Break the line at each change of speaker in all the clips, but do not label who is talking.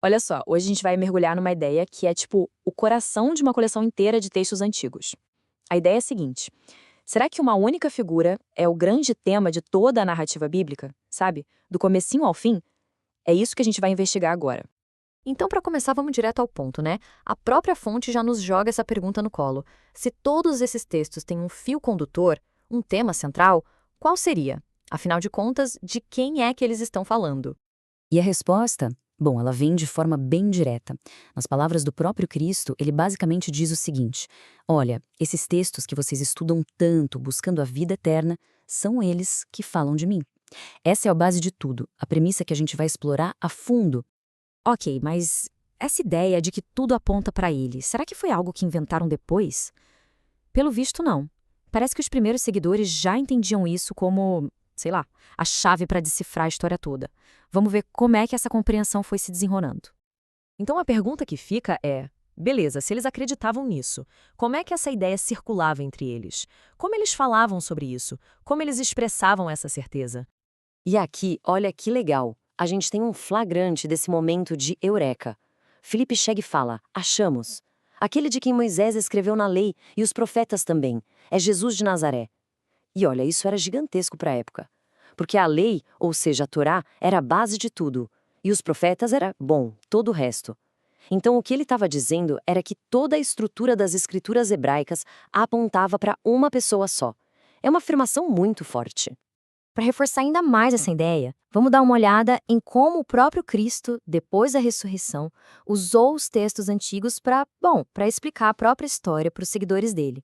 Olha só, hoje a gente vai mergulhar numa ideia que é tipo o coração de uma coleção inteira de textos antigos. A ideia é a seguinte: será que uma única figura é o grande tema de toda a narrativa bíblica, sabe? Do comecinho ao fim? É isso que a gente vai investigar agora.
Então, para começar, vamos direto ao ponto, né? A própria fonte já nos joga essa pergunta no colo. Se todos esses textos têm um fio condutor, um tema central, qual seria? Afinal de contas, de quem é que eles estão falando?
E a resposta? Bom, ela vem de forma bem direta. Nas palavras do próprio Cristo, ele basicamente diz o seguinte: olha, esses textos que vocês estudam tanto buscando a vida eterna, são eles que falam de mim. Essa é a base de tudo, a premissa que a gente vai explorar a fundo.
Ok, mas essa ideia de que tudo aponta para ele, será que foi algo que inventaram depois? Pelo visto, não. Parece que os primeiros seguidores já entendiam isso como, sei lá, a chave para decifrar a história toda. Vamos ver como é que essa compreensão foi se desenrolando.
Então a pergunta que fica é: beleza, se eles acreditavam nisso, como é que essa ideia circulava entre eles? Como eles falavam sobre isso? Como eles expressavam essa certeza?
E aqui, olha que legal, a gente tem um flagrante desse momento de eureka. Filipe chega e fala: achamos. Aquele de quem Moisés escreveu na lei e os profetas também. É Jesus de Nazaré. E olha, isso era gigantesco para a época. Porque a lei, ou seja, a Torá, era a base de tudo. E os profetas era, bom, todo o resto. Então o que ele estava dizendo era que toda a estrutura das escrituras hebraicas apontava para uma pessoa só. É uma afirmação muito forte.
Para reforçar ainda mais essa ideia, vamos dar uma olhada em como o próprio Cristo, depois da ressurreição, usou os textos antigos para explicar a própria história para os seguidores dele.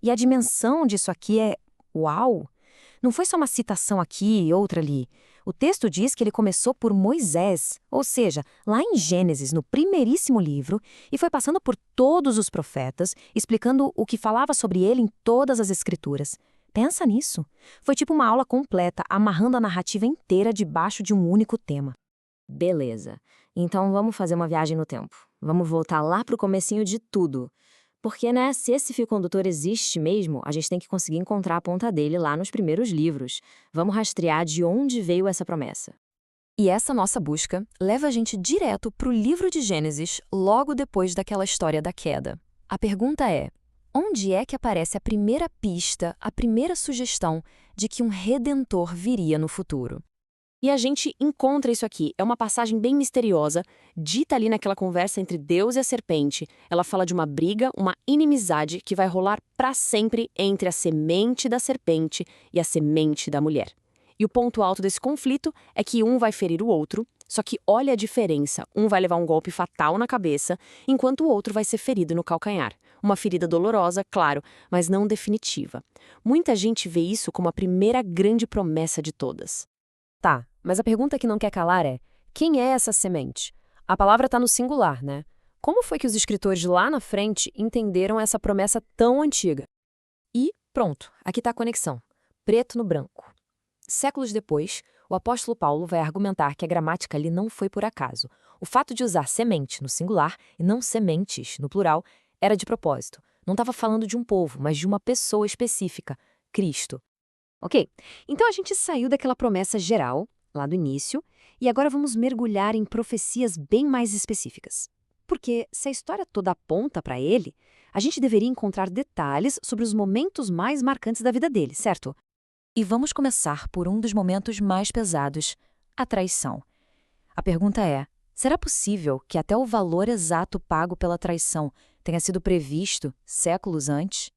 E a dimensão disso aqui é, uau! Não foi só uma citação aqui e outra ali. O texto diz que ele começou por Moisés, ou seja, lá em Gênesis, no primeiríssimo livro, e foi passando por todos os profetas, explicando o que falava sobre ele em todas as escrituras. Pensa nisso. Foi tipo uma aula completa, amarrando a narrativa inteira debaixo de um único tema.
Beleza. Então vamos fazer uma viagem no tempo. Vamos voltar lá pro comecinho de tudo. Porque, né, se esse fio condutor existe mesmo, a gente tem que conseguir encontrar a ponta dele lá nos primeiros livros. Vamos rastrear de onde veio essa promessa.
E essa nossa busca leva a gente direto para o livro de Gênesis, logo depois daquela história da queda. A pergunta é: onde é que aparece a primeira pista, a primeira sugestão de que um redentor viria no futuro?
E a gente encontra isso aqui. É uma passagem bem misteriosa, dita ali naquela conversa entre Deus e a serpente. Ela fala de uma briga, uma inimizade que vai rolar para sempre entre a semente da serpente e a semente da mulher. E o ponto alto desse conflito é que um vai ferir o outro, só que olha a diferença. Um vai levar um golpe fatal na cabeça, enquanto o outro vai ser ferido no calcanhar. Uma ferida dolorosa, claro, mas não definitiva. Muita gente vê isso como a primeira grande promessa de todas.
Tá, mas a pergunta que não quer calar é: quem é essa semente? A palavra está no singular, né? Como foi que os escritores lá na frente entenderam essa promessa tão antiga? E pronto, aqui está a conexão. Preto no branco. Séculos depois, o apóstolo Paulo vai argumentar que a gramática ali não foi por acaso. O fato de usar semente no singular e não sementes no plural era de propósito. Não estava falando de um povo, mas de uma pessoa específica, Cristo. Ok, então a gente saiu daquela promessa geral, lá do início, e agora vamos mergulhar em profecias bem mais específicas. Porque se a história toda aponta para ele, a gente deveria encontrar detalhes sobre os momentos mais marcantes da vida dele, certo? E vamos começar por um dos momentos mais pesados, a traição. A pergunta é: será possível que até o valor exato pago pela traição tenha sido previsto séculos antes?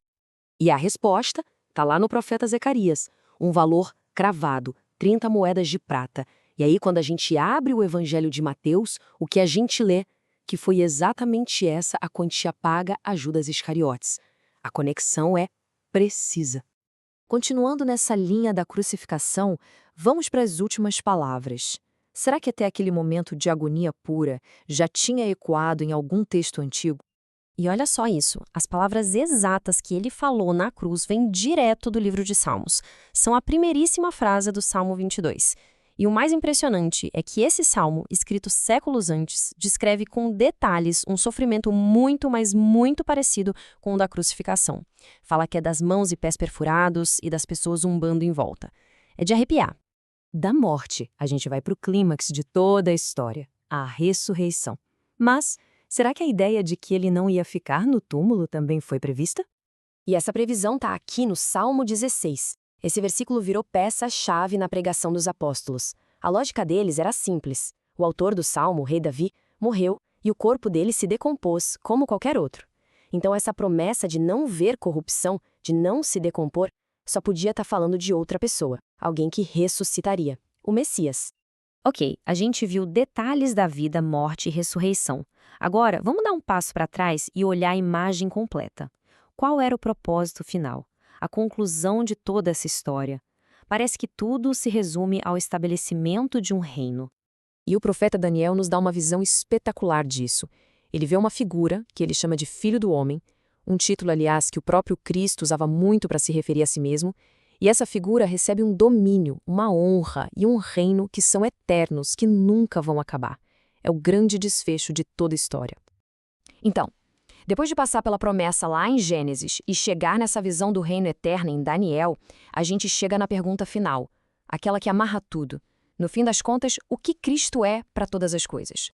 E a resposta está lá no profeta Zacarias. Um valor cravado, 30 moedas de prata. E aí, quando a gente abre o Evangelho de Mateus, o que a gente lê? Que foi exatamente essa a quantia paga a Judas Iscariotes. A conexão é precisa.
Continuando nessa linha da crucificação, vamos para as últimas palavras. Será que até aquele momento de agonia pura já tinha ecoado em algum texto antigo? E olha só isso, as palavras exatas que ele falou na cruz vêm direto do livro de Salmos. São a primeiríssima frase do Salmo 22. E o mais impressionante é que esse salmo, escrito séculos antes, descreve com detalhes um sofrimento muito, mas muito parecido com o da crucificação. Fala que é das mãos e pés perfurados e das pessoas zumbando em volta. É de arrepiar.
Da morte, a gente vai para o clímax de toda a história.
a ressurreição. Mas, será que a ideia de que ele não ia ficar no túmulo também foi prevista?
E essa previsão está aqui no Salmo 16. Esse versículo virou peça-chave na pregação dos apóstolos. A lógica deles era simples. O autor do Salmo, o rei Davi, morreu e o corpo dele se decompôs como qualquer outro. Então essa promessa de não ver corrupção, de não se decompor, só podia estar falando de outra pessoa, alguém que ressuscitaria, o Messias.
Ok, a gente viu detalhes da vida, morte e ressurreição. Agora, vamos dar um passo para trás e olhar a imagem completa. Qual era o propósito final? A conclusão de toda essa história? Parece que tudo se resume ao estabelecimento de um reino.
E o profeta Daniel nos dá uma visão espetacular disso. Ele vê uma figura, que ele chama de Filho do Homem, um título, aliás, que o próprio Cristo usava muito para se referir a si mesmo, e essa figura recebe um domínio, uma honra e um reino que são eternos, que nunca vão acabar. É o grande desfecho de toda a história.
Então, depois de passar pela promessa lá em Gênesis e chegar nessa visão do reino eterno em Daniel, a gente chega na pergunta final, aquela que amarra tudo. No fim das contas, o que Cristo é para todas as coisas?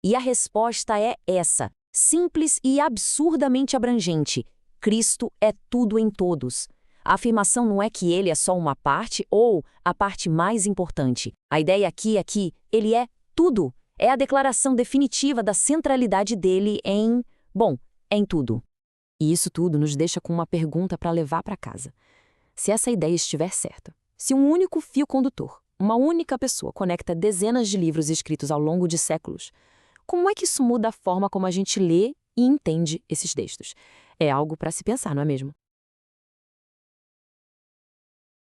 E a resposta é essa, simples e absurdamente abrangente. Cristo é tudo em todos. A afirmação não é que ele é só uma parte ou a parte mais importante. A ideia aqui é que ele é tudo. É a declaração definitiva da centralidade dele em tudo.
E isso tudo nos deixa com uma pergunta para levar para casa. Se essa ideia estiver certa, se um único fio condutor, uma única pessoa conecta dezenas de livros escritos ao longo de séculos, como é que isso muda a forma como a gente lê e entende esses textos? É algo para se pensar, não é mesmo?